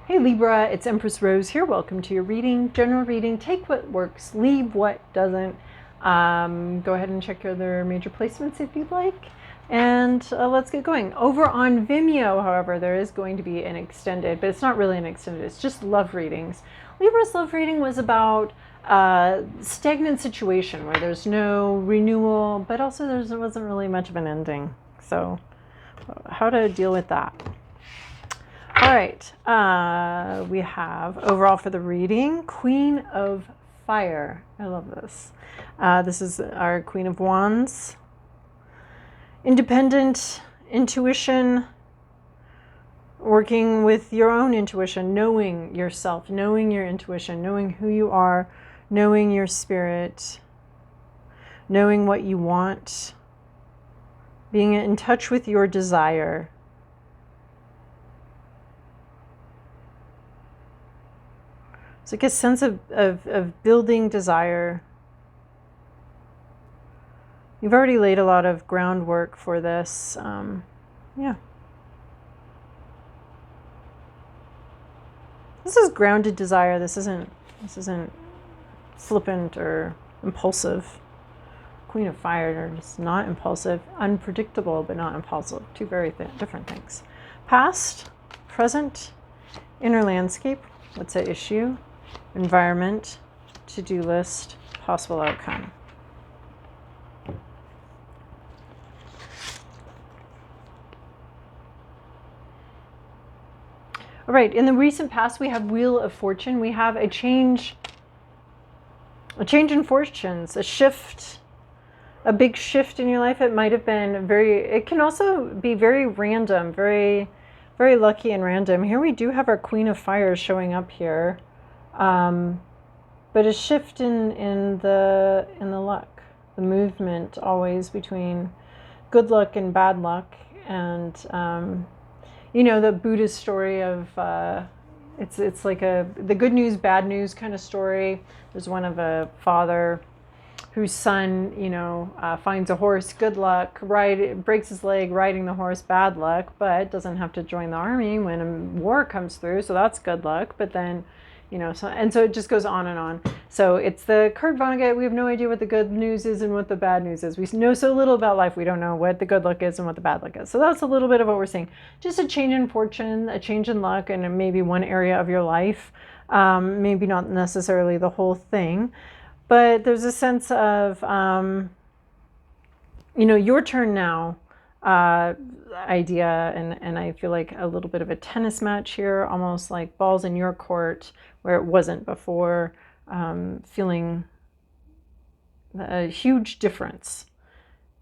Hey Libra, it's Empress Rose here. Welcome to your reading, general reading. Take what works, leave what doesn't. Go ahead and check your other major placements if you'd like. And let's get going. Over on Vimeo, however, there is going to be an extended, but it's not really an extended, it's just love readings. Libra's love reading was about stagnant situation where there's no renewal, but also there wasn't really much of an ending. So how to deal with that. All right, we have overall for the reading, Queen of Fire. I love this. This is our Queen of Wands. Independent intuition, working with your own intuition, knowing yourself, knowing your intuition, knowing who you are, knowing your spirit, knowing what you want, being in touch with your desire. It's like a sense of building desire. You've already laid a lot of groundwork for this. Yeah. This is grounded desire. This isn't flippant or impulsive. Queen of Fire is not impulsive, unpredictable, but not impulsive. Two very different things. Past, present, inner landscape. What's at issue? Environment, to-do list, possible outcome. All right, in the recent past, we have Wheel of Fortune. We have a change in fortunes, a shift, a big shift in your life. It might have been it can also be very random, very, very lucky and random. Here we do have our Queen of Fire showing up here. But a shift in the luck, the movement always between good luck and bad luck. And you know, the Buddhist story of it's like the good news, bad news kind of story. There's one of a father whose son, you know, finds a horse, good luck, breaks his leg riding the horse, bad luck, but doesn't have to join the army when a war comes through, so that's good luck. But then, you know, so it just goes on and on. So it's the Kurt Vonnegut. We have no idea what the good news is and what the bad news is. We know so little about life. We don't know what the good luck is and what the bad luck is. So that's a little bit of what we're seeing. Just a change in fortune, a change in luck, and maybe one area of your life. Maybe not necessarily the whole thing, but there's a sense of, you know, your turn now. Idea, and I feel like a little bit of a tennis match here, almost like balls in your court where it wasn't before, feeling a huge difference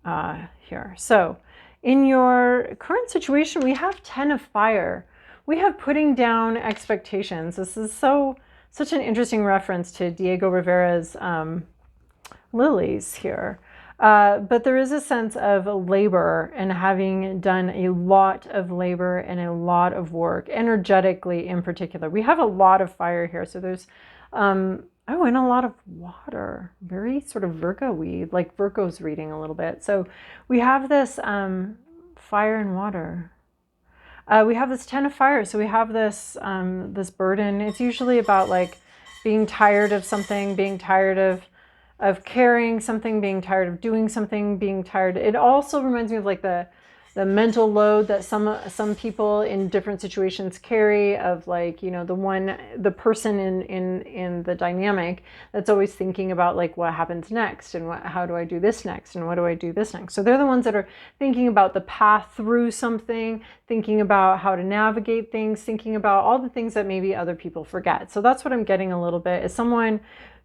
here. So in your current situation, we have 10 of Fire. We have putting down expectations. This is such an interesting reference to Diego Rivera's lilies here. But there is a sense of labor and having done a lot of labor and a lot of work, energetically in particular. We have a lot of fire here. So there's, and a lot of water, very sort of Virgo-y, like Virgo's reading a little bit. So we have this fire and water. We have this 10 of Fire. So we have this, this burden. It's usually about like being tired of something, being tired of carrying something, being tired of doing something, being tired. It also reminds me of like the mental load that some people in different situations carry, of like, you know, the person in the dynamic that's always thinking about like what happens next and how do I do this next and what do I do this next. So they're the ones that are thinking about the path through something, thinking about how to navigate things, thinking about all the things that maybe other people forget. So that's what I'm getting a little bit, is someone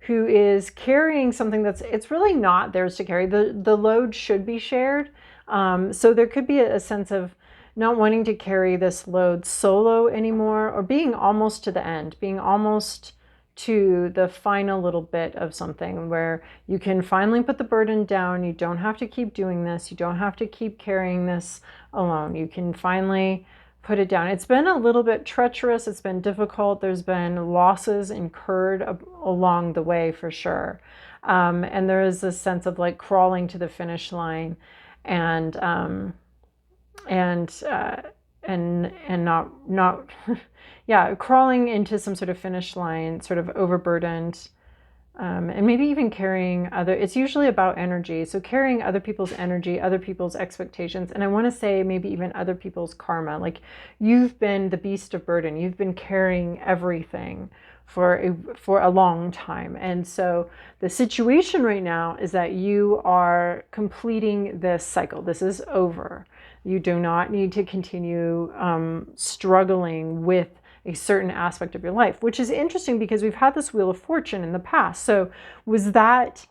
who is carrying something it's really not theirs to carry. The load should be shared. So there could be a sense of not wanting to carry this load solo anymore, or being almost to the end, being almost to the final little bit of something where you can finally put the burden down. You don't have to keep doing this. You don't have to keep carrying this alone. You can finally put it down. It's been a little bit treacherous. It's been difficult. There's been losses incurred along the way for sure. And there is this sense of like crawling to the finish line, and and not yeah, crawling into some sort of finish line, sort of overburdened. And maybe even carrying it's usually about energy. So carrying other people's energy, other people's expectations. And I want to say maybe even other people's karma. Like you've been the beast of burden. You've been carrying everything for a long time. And so the situation right now is that you are completing this cycle. This is over. You do not need to continue struggling with a certain aspect of your life, which is interesting because we've had this Wheel of Fortune in the past. So is that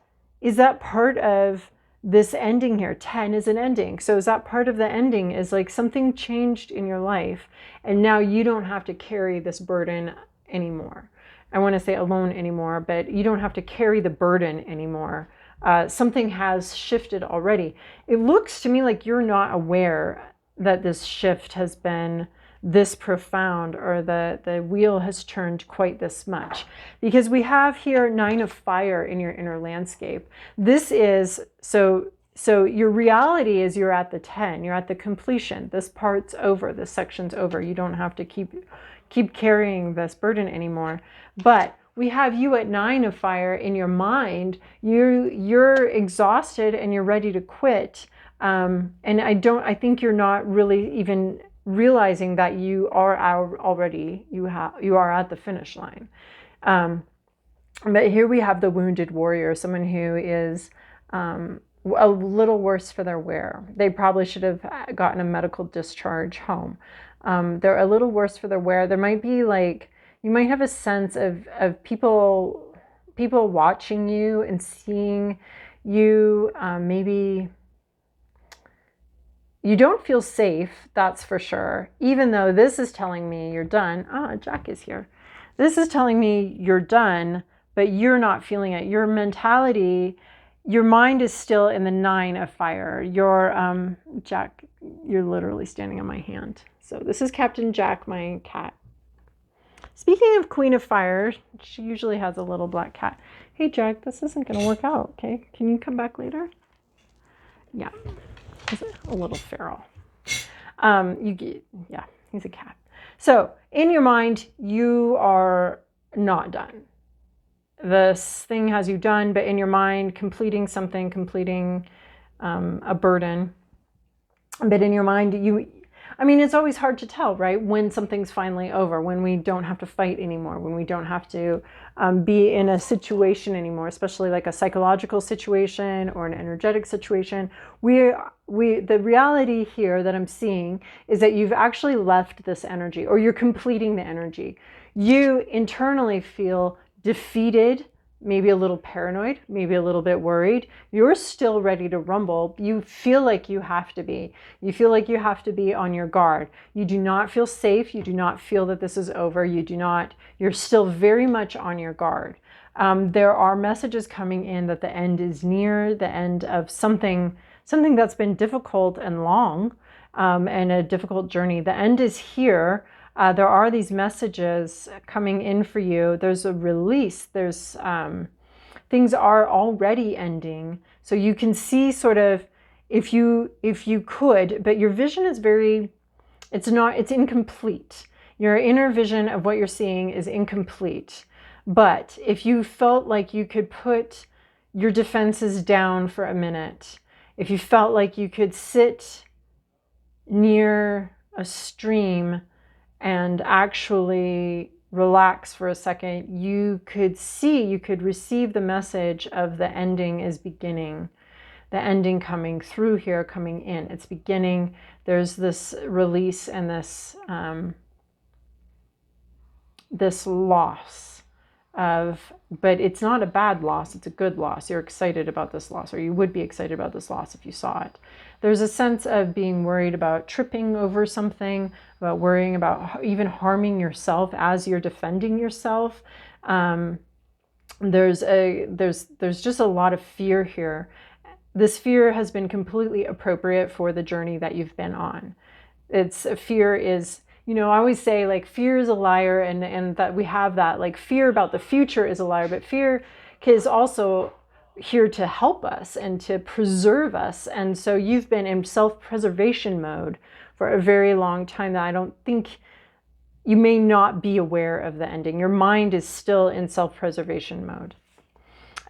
part of this ending here? 10 is an ending. So is that part of the ending, is like something changed in your life and now you don't have to carry this burden anymore. I want to say alone anymore, but you don't have to carry the burden anymore. Something has shifted already. It looks to me like you're not aware that this shift has been this profound, or the wheel has turned quite this much, because we have here 9 of fire in your inner landscape. This is so your reality is you're at the 10, you're at the completion. This part's over, this section's over. You don't have to keep carrying this burden anymore. But we have you at 9 of fire in your mind. You're exhausted and you're ready to quit. And I think you're not really even realizing that you are already, you are at the finish line. But here we have the wounded warrior, someone who is a little worse for their wear. They probably should have gotten a medical discharge home. They're a little worse for their wear. There might be like, you might have a sense of people watching you and seeing you. Maybe you don't feel safe, that's for sure. Even though this is telling me you're done. Jack is here. This is telling me you're done, but you're not feeling it. Your mentality, your mind is still in the 9 of fire. Your Jack, you're literally standing on my hand. So this is Captain Jack, my cat. Speaking of Queen of Fire, she usually has a little black cat. Hey Jack, this isn't going to work out, okay? Can you come back later? Yeah. He's a little feral. Yeah, he's a cat. So in your mind, you are not done. This thing has you done, but in your mind, completing something, completing a burden. But in your mind, it's always hard to tell, right? When something's finally over, when we don't have to fight anymore, when we don't have to be in a situation anymore, especially like a psychological situation or an energetic situation. The reality here that I'm seeing is that you've actually left this energy, or you're completing the energy. You internally feel defeated, maybe a little paranoid, maybe a little bit worried. You're still ready to rumble. You feel like you have to be. You feel like you have to be on your guard. You do not feel safe. You do not feel that this is over. You're still very much on your guard. There are messages coming in that the end is near, the end of something that's been difficult and long, and a difficult journey. The end is here. There are these messages coming in for you. There's a release. There's things are already ending. So you can see sort of, if you could, but your vision is it's incomplete. Your inner vision of what you're seeing is incomplete. But if you felt like you could put your defenses down for a minute, if you felt like you could sit near a stream and actually relax for a second, you could receive the message of the ending is beginning. The ending coming through here, coming in. It's beginning. There's this release and this loss but it's not a bad loss, it's a good loss. You're excited about this loss, or you would be excited about this loss if you saw it. There's a sense of being worried about tripping over something, about worrying about even harming yourself as you're defending yourself. There's just a lot of fear here. This fear has been completely appropriate for the journey that you've been on. Fear is, I always say, like, fear is a liar, and that we have that, like, fear about the future is a liar, but fear is also here to help us and to preserve us. And so you've been in self-preservation mode for a very long time that I don't think you may not be aware of the ending. Your mind is still in self-preservation mode.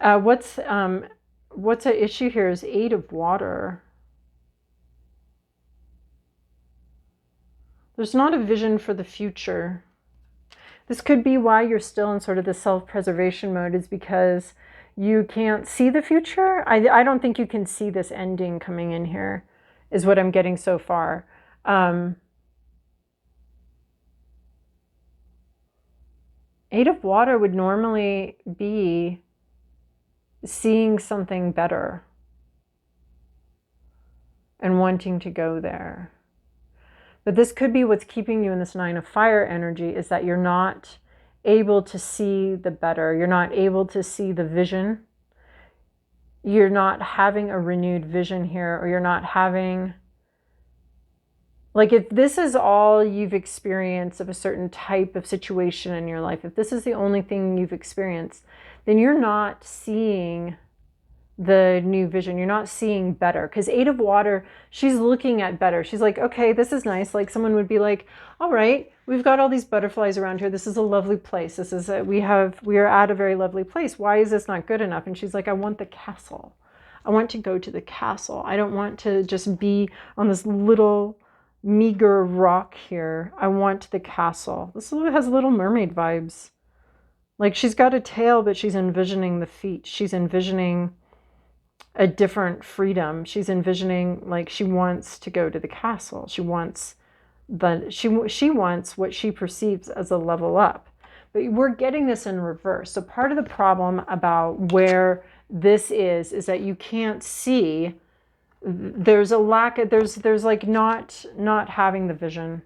What's an issue here is 8 of water. There's not a vision for the future. This could be why you're still in sort of the self-preservation mode, is because you can't see the future. I don't think you can see this ending coming in here, is what I'm getting so far. 8 of water would normally be seeing something better and wanting to go there. But this could be what's keeping you in this 9 of fire energy, is that you're not able to see the better. You're not able to see the vision. You're not having a renewed vision here, or you're not having, like, if this is all you've experienced of a certain type of situation in your life, if this is the only thing you've experienced, then you're not seeing the new vision. You're not seeing better, because 8 of water, she's looking at better. She's like, okay, this is nice. Like, someone would be like, all right, we've got all these butterflies around here. This is a lovely place. This is we are at a very lovely place. Why is this not good enough? And she's like, I want the castle. I want to go to the castle. I don't want to just be on this little meager rock here. I want the castle. This has Little Mermaid vibes. Like, she's got a tail, but she's envisioning the feet. She's envisioning a different freedom. She's envisioning, like, she wants to go to the castle. She wants she wants what she perceives as a level up. But we're getting this in reverse. So part of the problem about where this is that you can't see. There's a lack of, there's like not having the vision.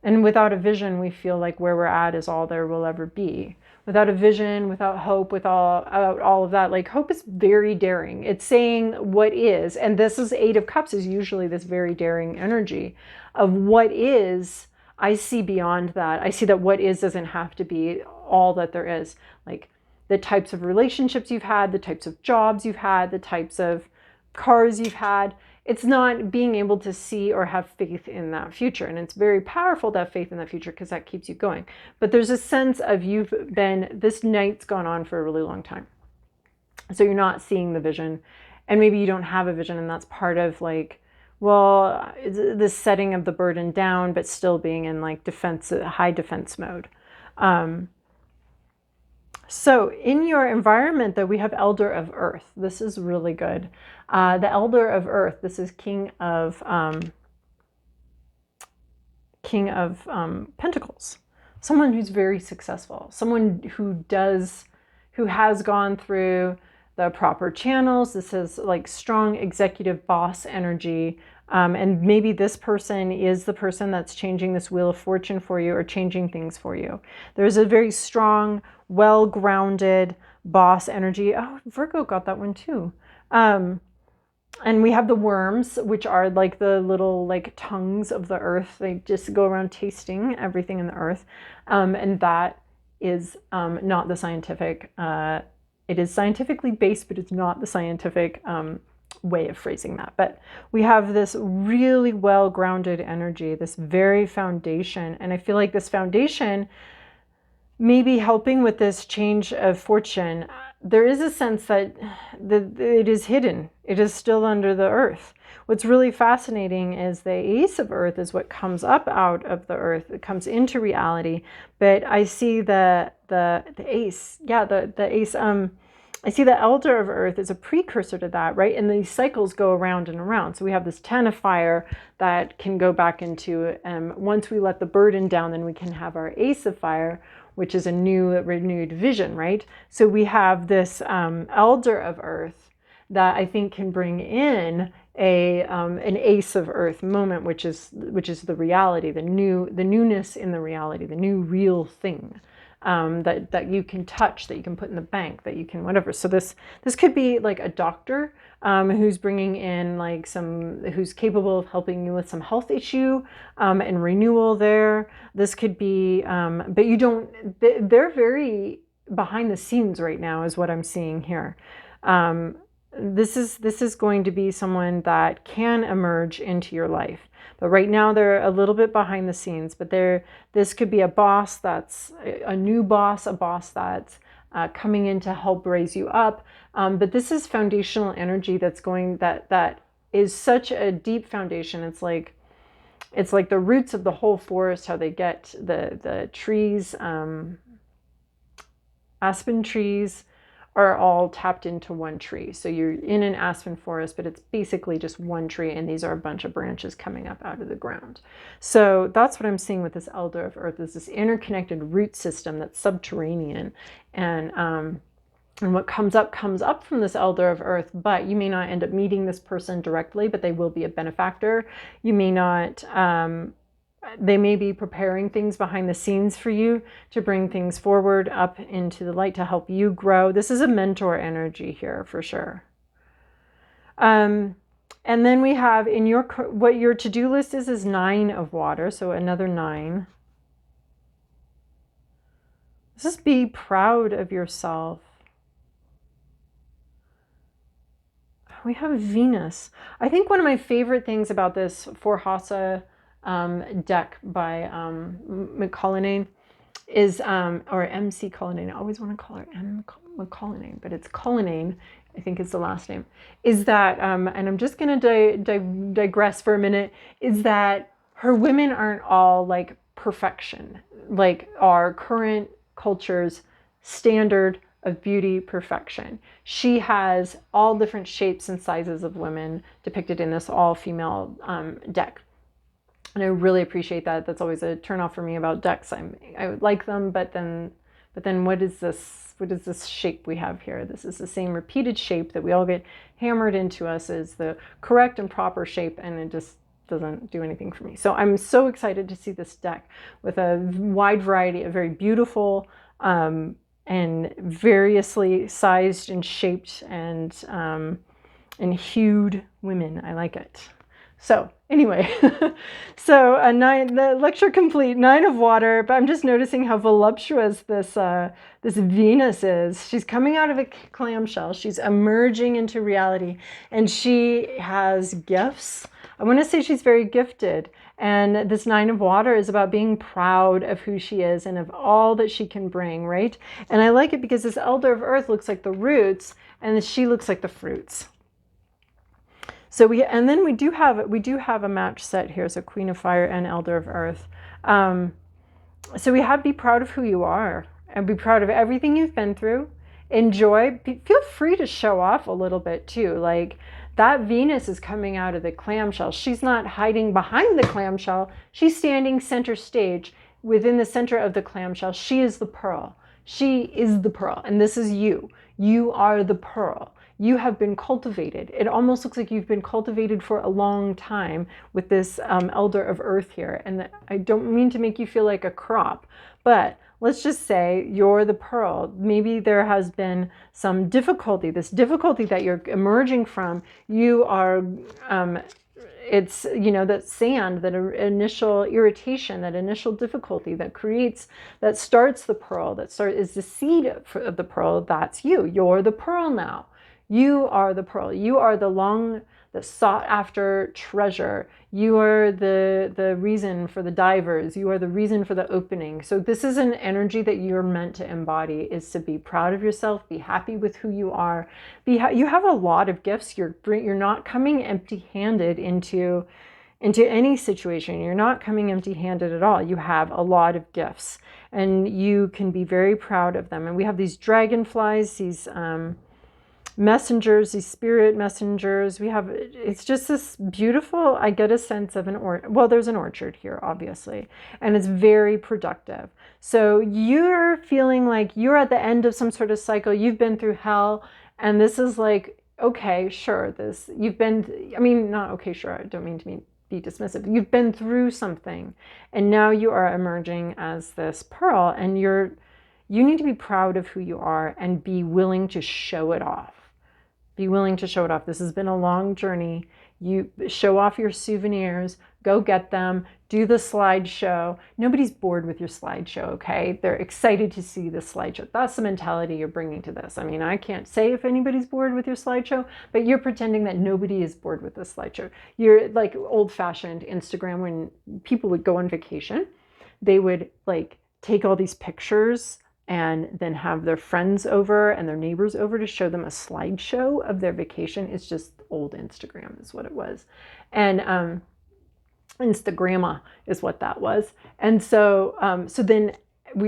And without a vision, we feel like where we're at is all there will ever be. Without a vision, without hope, without all of that, like, hope is very daring. It's saying what is, and this is 8 of Cups is usually this very daring energy of what is. I see beyond that. I see that what is doesn't have to be all that there is. Like, the types of relationships you've had, the types of jobs you've had, the types of cars you've had. It's not being able to see or have faith in that future. And it's very powerful to have faith in that future, because that keeps you going. But there's a sense of this night's gone on for a really long time. So you're not seeing the vision, and maybe you don't have a vision. And that's part of, like, well, the setting of the burden down, but still being in, like, high defense mode. So in your environment, though, we have Elder of Earth. This is really good. The Elder of Earth, this is King of Pentacles. Someone who's very successful. Someone who has gone through the proper channels. This is like strong executive boss energy. And maybe this person is the person that's changing this wheel of fortune for you, or changing things for you. There's a very strong, well-grounded boss energy. Oh, Virgo got that one too. And we have the worms, which are like the little, like, tongues of the earth. They just go around tasting everything in the earth. And that is not the scientific, it is scientifically based, but it's not the scientific way of phrasing that. But we have this really well-grounded energy, this very foundation. And I feel like this foundation may be helping with this change of fortune. There is a sense that it is hidden. It is still under the earth. What's really fascinating is the Ace of Earth is what comes up out of the earth. It comes into reality. But I see the Ace. Yeah, the Ace. I see the Elder of Earth is a precursor to that, right? And these cycles go around and around. So we have this 10 of Fire that can go back into, once we let the burden down, then we can have our Ace of Fire, which is a new, renewed vision, right? So we have this Elder of Earth that I think can bring in an Ace of Earth moment, which is the reality, the newness in the reality, the new real thing. That you can touch, that you can put in the bank, that you can whatever. So this could be like a doctor who's bringing in, like, who's capable of helping you with some health issue and renewal there. This could be, but you don't. They're very behind the scenes right now, is what I'm seeing here. This is going to be someone that can emerge into your life. But right now they're a little bit behind the scenes, but this could be a boss that's a new boss, a boss that's coming in to help raise you up. But this is foundational energy that's going, that is such a deep foundation. It's like the roots of the whole forest, how they get the trees, aspen trees are all tapped into one tree. So you're in an aspen forest, but it's basically just one tree, and these are a bunch of branches coming up out of the ground. So that's what I'm seeing with this Elder of Earth, is this interconnected root system that's subterranean. And what comes up from this Elder of Earth, but you may not end up meeting this person directly, but they will be a benefactor. You may not, they may be preparing things behind the scenes for you to bring things forward up into the light to help you grow. This is a mentor energy here for sure. And then we have in what your to-do list is 9 of water. So another 9. Just be proud of yourself. We have Venus. I think one of my favorite things about this Forhaxa deck by Cullinane is, or MC Cullinane. I always want to call her M. Cullinane, but it's Cullinane, I think is the last name. Is that, and I'm just going to digress for a minute, is that her women aren't all like perfection, like our current culture's standard of beauty perfection. She has all different shapes and sizes of women depicted in this all-female deck. And I really appreciate that. That's always a turnoff for me about decks. I would like them, but then what is this? What is this shape we have here? This is the same repeated shape that we all get hammered into us as the correct and proper shape, and it just doesn't do anything for me. So I'm so excited to see this deck with a wide variety of very beautiful and variously sized and shaped and hued women. I like it. So anyway, so 9, the lecture complete, 9 of water, but I'm just noticing how voluptuous this Venus is. She's coming out of a clamshell. She's emerging into reality, and she has gifts. I want to say she's very gifted. And this 9 of water is about being proud of who she is and of all that she can bring, right? And I like it because this Elder of Earth looks like the roots, and she looks like the fruits. So we do have a match set here. So Queen of Fire and Elder of Earth. So we have be proud of who you are and be proud of everything you've been through. Enjoy. Feel free to show off a little bit too. Like that Venus is coming out of the clamshell. She's not hiding behind the clamshell. She's standing center stage within the center of the clamshell. She is the pearl. She is the pearl. And this is you. You are the pearl. You have been cultivated. It almost looks like you've been cultivated for a long time with this Elder of Earth here. And I don't mean to make you feel like a crop, but let's just say you're the pearl. Maybe there has been some difficulty, this difficulty that you're emerging from. You are, it's, that sand, that initial irritation, that initial difficulty that starts the pearl, is the seed of the pearl. That's you. You're the pearl now. You are the pearl. You are the sought after treasure. You are the reason for the divers. You are the reason for the opening. So this is an energy that you're meant to embody, is to be proud of yourself, be happy with who you are. You have a lot of gifts. You're not coming empty-handed into any situation. You're not coming empty-handed at all. You have a lot of gifts, and you can be very proud of them. And we have these dragonflies, these messengers, these spirit messengers. It's just this beautiful, I get a sense of there's an orchard here, obviously, and it's very productive. So you're feeling like you're at the end of some sort of cycle. You've been through hell, and this is like, okay, sure, not okay, sure, I don't mean to be dismissive. You've been through something, and now you are emerging as this pearl, and you need to be proud of who you are and be willing to show it off. Be willing to show it off. This has been a long journey. You show off your souvenirs, Go get them, do the slideshow. Nobody's bored with your slideshow, okay? They're excited to see the slideshow. That's the mentality you're bringing to this. I mean, I can't say if anybody's bored with your slideshow, but you're pretending that nobody is bored with the slideshow. You're like old-fashioned Instagram. When people would go on vacation, they would like take all these pictures and then have their friends over and their neighbors over to show them a slideshow of their vacation. It's just old Instagram is what it was. And Instagramma is what that was. And so so then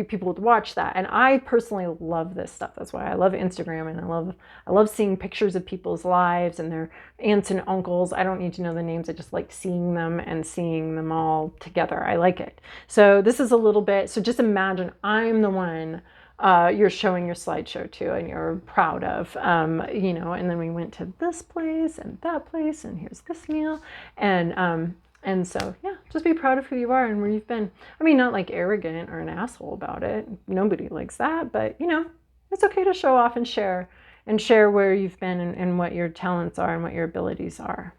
people would watch that. And I personally love this stuff. That's why I love Instagram, and I love seeing pictures of people's lives and their aunts and uncles. I don't need to know the names. I just like seeing them and seeing them all together. I like it. So this is a little bit, so just imagine I'm the one you're showing your slideshow to and you're proud of, you know, and then we went to this place and that place and here's this meal. And so, yeah, just be proud of who you are and where you've been. I mean, not like arrogant or an asshole about it. Nobody likes that, but you know, it's okay to show off and share where you've been and what your talents are and what your abilities are.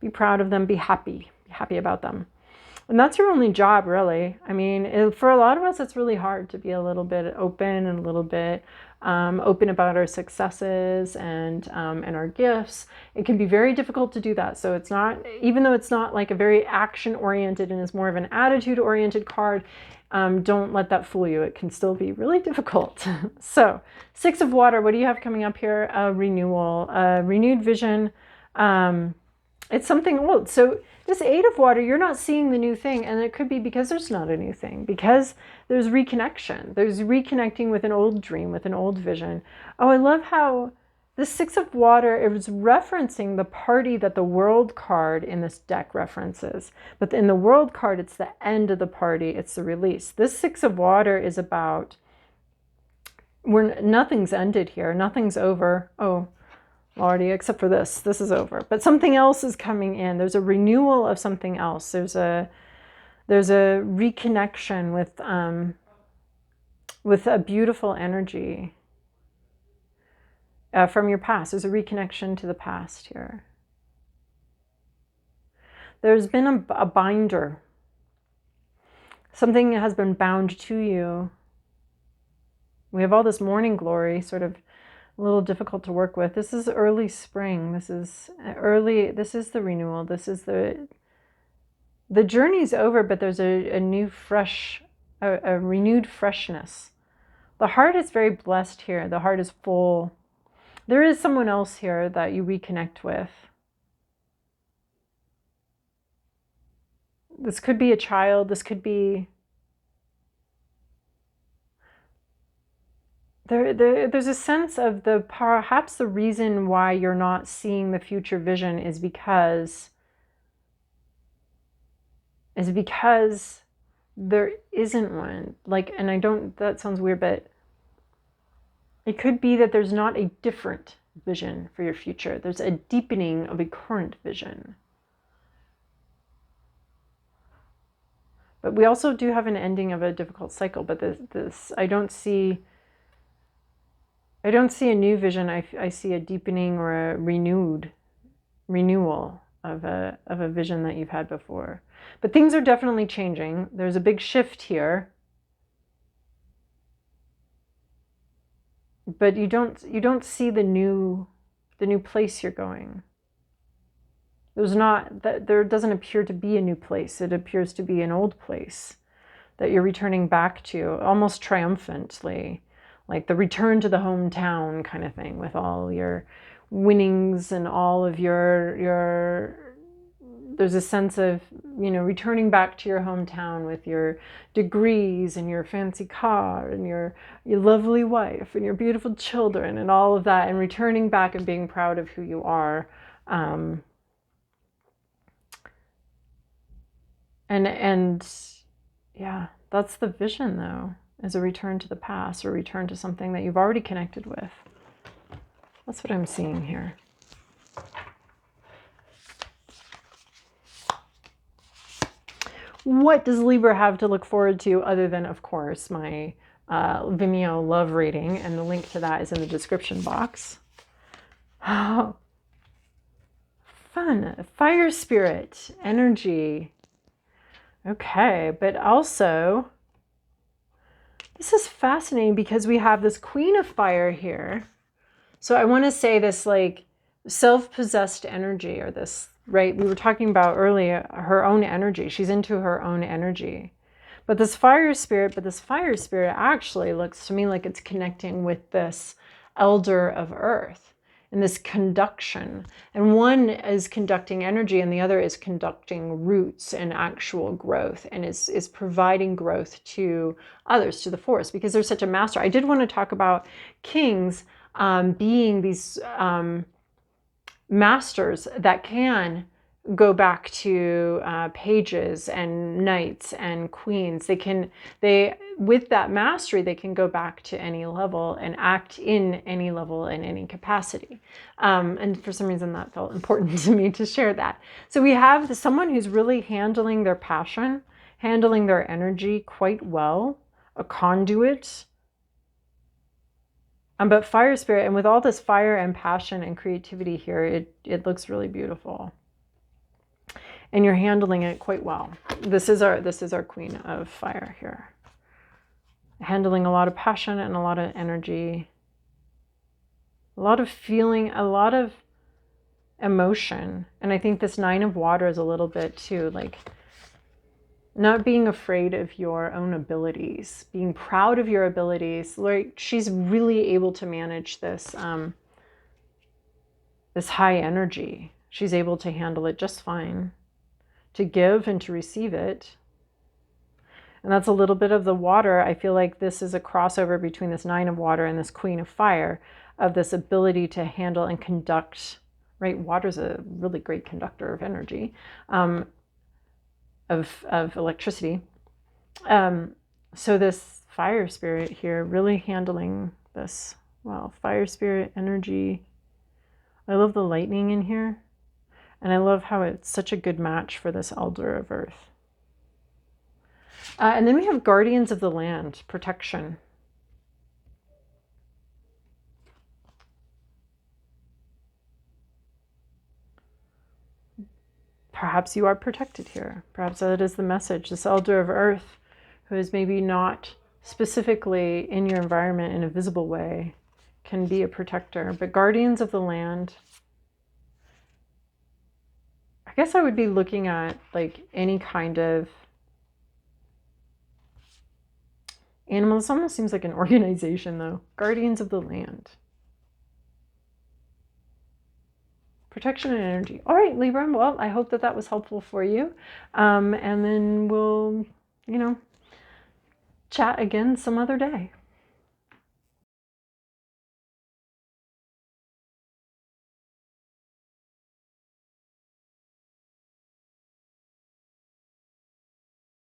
Be proud of them, be happy about them. And that's your only job, really. I mean, for a lot of us, it's really hard to be a little bit open and a little bit open about our successes and our gifts. It can be very difficult to do that. So it's not, even though it's not like a very action-oriented and is more of an attitude-oriented card, don't let that fool you. It can still be really difficult. So 6 of Water, what do you have coming up here? A renewal, a renewed vision. It's something old. So this 8 of Water, you're not seeing the new thing. And it could be because there's not a new thing, because there's reconnection. There's reconnecting with an old dream, with an old vision. Oh, I love how the 6 of Water, it was referencing the party that the World card in this deck references. But in the World card, it's the end of the party. It's the release. This 6 of Water is about, nothing's ended here. Nothing's over. Oh, Lordy, except for this. This is over. But something else is coming in. There's a renewal of something else. There's a reconnection with a beautiful energy from your past. There's a reconnection to the past here. There's been a binder. Something has been bound to you. We have all this morning glory, sort of a little difficult to work with. This is early spring. This is the renewal. This is the journey's over, but there's a new fresh, a renewed freshness. The heart is very blessed here. The heart is full. There is someone else here that you reconnect with. This could be a child. This could be, there's a sense of perhaps the reason why you're not seeing the future vision is because there isn't one. Like, and I don't, that sounds weird, but it could be that there's not a different vision for your future. There's a deepening of a current vision. But we also do have an ending of a difficult cycle, but this I don't see a new vision. I see a deepening or a renewal of a vision that you've had before. But things are definitely changing. There's a big shift here. But you don't see the new place you're going. There doesn't appear to be a new place. It appears to be an old place that you're returning back to, almost triumphantly. Like the return to the hometown kind of thing, with all your winnings and all of your there's a sense of, you know, returning back to your hometown with your degrees and your fancy car and your lovely wife and your beautiful children and all of that, and returning back and being proud of who you are. And yeah, that's the vision though. Is a return to the past, or return to something that you've already connected with. That's what I'm seeing here. What does Libra have to look forward to other than, of course, my Vimeo love reading, and the link to that is in the description box. Oh, fun. Fire spirit, energy. Okay, but also, this is fascinating because we have this Queen of Fire here. So I want to say this like self-possessed energy, or this, right? We were talking about earlier, her own energy. She's into her own energy. But this fire spirit actually looks to me like it's connecting with this elder of earth and this conduction. And one is conducting energy and the other is conducting roots and actual growth, and is providing growth to others, to the force, because they're such a master. I did want to talk about kings being these masters that can go back to pages and knights and queens. With that mastery, they can go back to any level and act in any level in any capacity. And for some reason that felt important to me to share that. So we have someone who's really handling their passion, handling their energy quite well, a conduit. But fire spirit, and with all this fire and passion and creativity here, it looks really beautiful. And you're handling it quite well. This is our Queen of Fire here. Handling a lot of passion and a lot of energy. A lot of feeling, a lot of emotion. And I think this Nine of Water is a little bit too, like not being afraid of your own abilities, being proud of your abilities. Like she's really able to manage this, this high energy. She's able to handle it just fine, to give and to receive it. And that's a little bit of the water. I feel like this is a crossover between this Nine of Water and this Queen of Fire, of this ability to handle and conduct, right? Water's a really great conductor of energy, of electricity. So this fire spirit here really handling this well. Fire spirit energy. I love the lightning in here. And I love how it's such a good match for this Elder of Earth. And then we have Guardians of the Land, protection. Perhaps you are protected here. Perhaps that is the message. This Elder of Earth, who is maybe not specifically in your environment in a visible way, can be a protector. But Guardians of the Land, I guess I would be looking at like any kind of animal. This almost seems like an organization though. Guardians of the Land. Protection and energy. All right, Libra. Well, I hope that was helpful for you. And then we'll, chat again some other day.